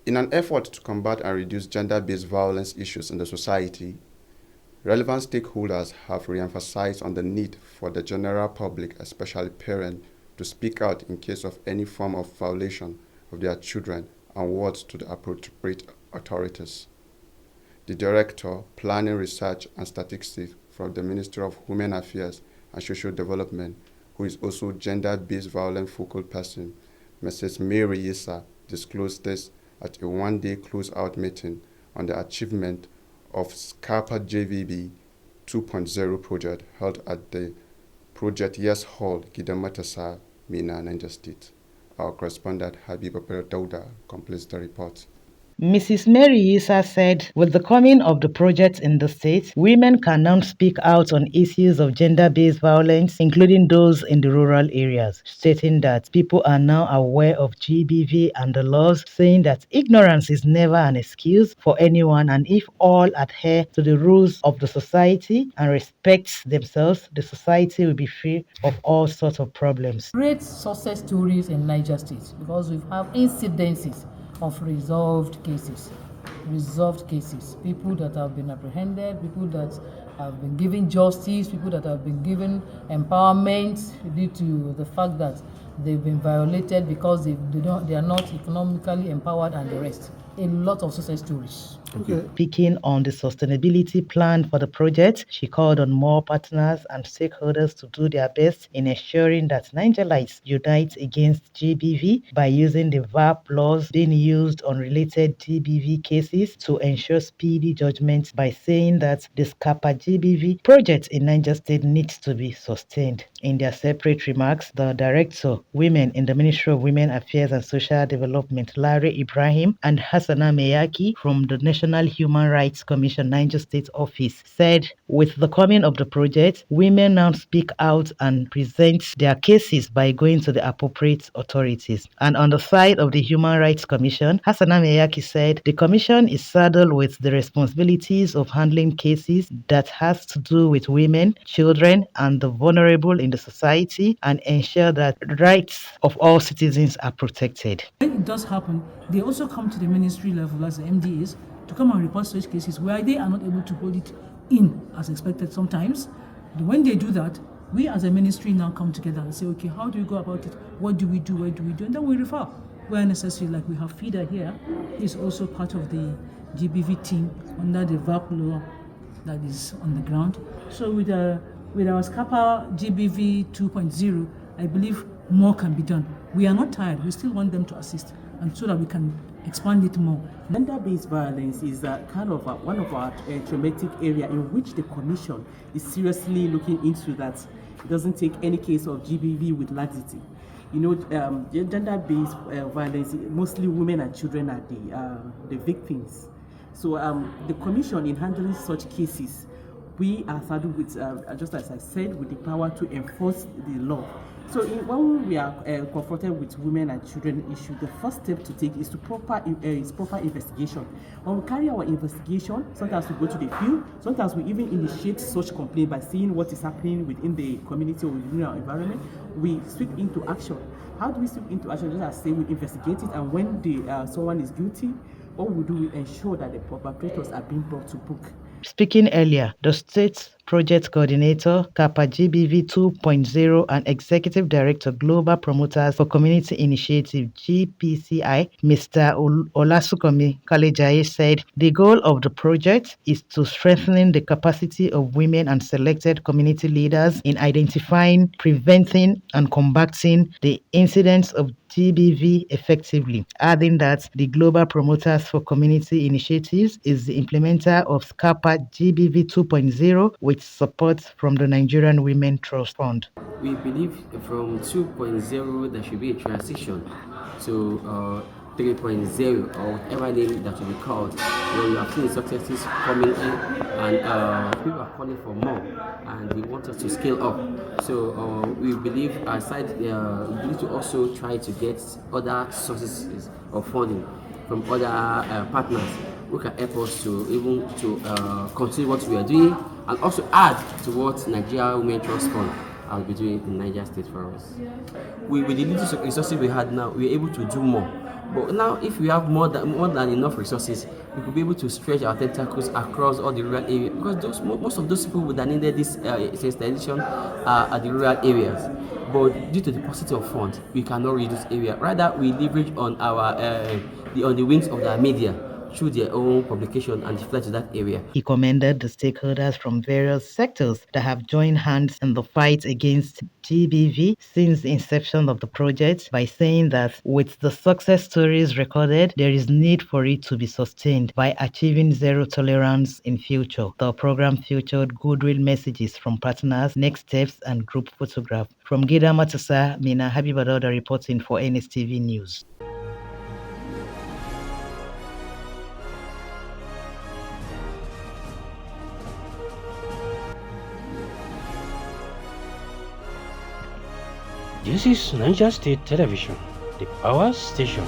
In an effort to combat and reduce gender-based violence issues in the society, relevant stakeholders have re-emphasized on the need for the general public, especially parents, to speak out in case of any form of violation of their children and wards to the appropriate authorities. The Director, Planning, Research and Statistics from the Ministry of Women Affairs and Social Development, who is also gender-based violence focal person, Mrs. Mary Yisa, disclosed this at a one-day close-out meeting on the achievement of SCAPAGBV 2.0 project held at the Project Yes Hall, Gidamatasa, MINNA, Niger State. Our correspondent Habiba Dauda completes the report. Mrs. Mary Yisa said, with the coming of the project in the state, women can now speak out on issues of gender-based violence, including those in the rural areas, stating that people are now aware of GBV and the laws, saying that ignorance is never an excuse for anyone, and if all adhere to the rules of the society and respect themselves, the society will be free of all sorts of problems. Great success stories in Niger State because we have incidences of resolved cases, people that have been apprehended, people that have been given justice, people that have been given empowerment due to the fact that they've been violated because they are not economically empowered and the rest. A lot of success stories. Okay. Speaking on the sustainability plan for the project, she called on more partners and stakeholders to do their best in ensuring that Nigerians unite against GBV by using the VAP laws being used on related GBV cases to ensure speedy judgment, by saying that the SCAPAGBV project in Niger State needs to be sustained. In their separate remarks, the Director, Women in the Ministry of Women Affairs and Social Development, Larry Ibrahim, and Hassana Meyaki from the National Human Rights Commission Niger State Office said, with the coming of the project, women now speak out and present their cases by going to the appropriate authorities. And on the side of the Human Rights Commission, Hassana Meyaki said, the commission is saddled with the responsibilities of handling cases that has to do with women, children, and the vulnerable in the society, and ensure that rights of all citizens are protected. When it does happen, they also come to the ministry level as the MDAs to come and report such cases where they are not able to hold it in as expected sometimes. When they do that, we as a ministry now come together and say, okay, how do we go about it? What do we do? Where do we do? And then we refer where necessary. Like we have FIDA here, is also part of the GBV team under the VAP law that is on the ground. So with our SCAPAGBV 2.0, I believe more can be done. We are not tired. We still want them to assist, and so that we can expand it more. Gender-based violence is kind of one of our traumatic area in which the Commission is seriously looking into that. It doesn't take any case of GBV with laxity. You know, gender-based violence, mostly women and children are the victims. So the Commission, in handling such cases, we are saddled with, just as I said, with the power to enforce the law. So when we are confronted with women and children issue, the first step to take is proper investigation. When we carry our investigation, sometimes we go to the field, sometimes we even initiate such complaint by seeing what is happening within the community or within our environment. We sweep into action. How do we sweep into action? Just as say, we investigate it, and when someone is guilty, what we do, we ensure that the perpetrators are being brought to book. Speaking earlier, the state project coordinator, SCAPAGBV 2.0, and executive director, Global Promoters for Community Initiative, GPCI, Mr. Olasukomi Kalejaye, said the goal of the project is to strengthen the capacity of women and selected community leaders in identifying, preventing, and combating the incidents of GBV effectively, adding that the Global Promoters for Community Initiatives is the implementer of SCAPAGBV 2.0 with support from the Nigerian Women Trust Fund. We believe from 2.0 there should be a transition to 3.0 or whatever name that will be called. We have seen successes coming in, and people are calling for more, and they want us to scale up. So we believe aside, we need to also try to get other sources of funding from other partners who can help us to continue what we are doing, and also add to what Nigeria Women Trust Fund I'll be doing in Niger State for us. With the little resources we had now, we're able to do more. But now, if we have more than enough resources, we could be able to stretch our tentacles across all the rural areas, because most of those people that needed this sensitization are the rural areas. But due to the paucity of funds, we cannot reach this area. Rather, we leverage on our on the wings of the media through their own publication and fly to that area. He commended the stakeholders from various sectors that have joined hands in the fight against GBV since the inception of the project by saying that with the success stories recorded, there is need for it to be sustained by achieving zero tolerance in future. The program featured goodwill messages from partners, next steps, and group photograph. From Gida Matasa, MINNA Habibadoda reporting for NSTV News. This is Niger State Television, the power station.